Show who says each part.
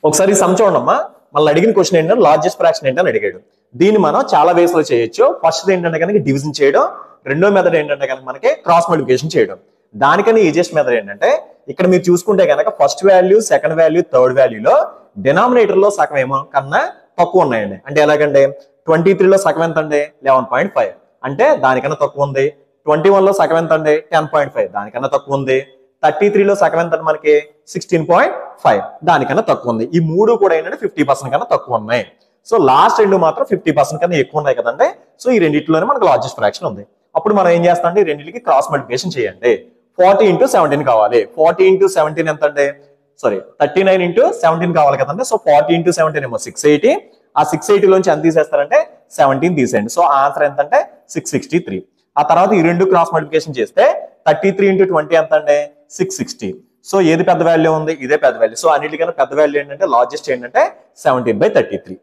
Speaker 1: ఒకసారి సమ్ చూడమ్మా, మళ్ళీ అడిగిన క్వశ్చన్ ఏంటంటే లార్జెస్ట్ ఫ్రాక్షన్ ఏంటని అడిగాడు. దీన్ని మనం చాలా వేస్ లో చేయొచ్చు. ఫస్ట్ ఏంటంటే కనుక డివిజన్ చేయడం, రెండో మెథడ్ ఏంటంటే కనుక మనకి క్రాస్ మల్టిప్లికేషన్ చేయడం. దానికన్నా ఈజియెస్ట్ మెథడ్ ఏంటంటే ఇక్కడ మీరు చూసుకుంటే కనుక first value, second value, third వాల్యూలో డినామినేటర్ లో సగం ఏమో కన్నా తక్కువ ఉన్నాయండి. అంటే ఎలాగంటే 23లో సగం ఎంత అండి 11.5, అంటే దానికన్నా తక్కువ ఉంది. 21లో సగం ఎంత అండి 10.5, దానికన్నా తక్కువ ఉంది. 33లో సగం ఎంత మనకి 16.5, దానికన్నా తక్కువ ఉంది. ఈ మూడు కూడా ఏంటంటే 50% కన్నా తక్కువ ఉన్నాయి. సో లాస్ట్ రెండు మాత్రం 50% కన్నా ఎక్కువ ఉన్నాయి కదండి. సో ఈ రెండింటిలోనే మనకు లార్జెస్ట్ ఫ్రాక్షన్ ఉంది. అప్పుడు మనం ఏం చేస్తాం అంటే రెండింటికి క్రాస్ మల్టిప్లికేషన్ చేయండి. 40 into 17 కావాలి. 40 into 17 ఎంత అండి, సారీ 39 into 17 కావాలి కదండి. సో 40 into 17 ఏమో 680. ఆ 680 లోంచి ఎంత తీసేస్తారంటే 17 తీసేయండి. సో ఆన్సర్ ఎంత అంటే 663. ఆ తర్వాత ఈ రెండు క్రాస్ మల్టిప్లికేషన్ చేస్తే 33 into 20 ఎంత అండి 660. సో ఏది పెద్ద వాల్యూ ఉంది, ఇదే పెద్ద వాల్యూ. సో అన్నిటికన్నా పెద్ద వాల్యూ ఏంటంటే లార్జెస్ట్ ఏంటంటే 17/33.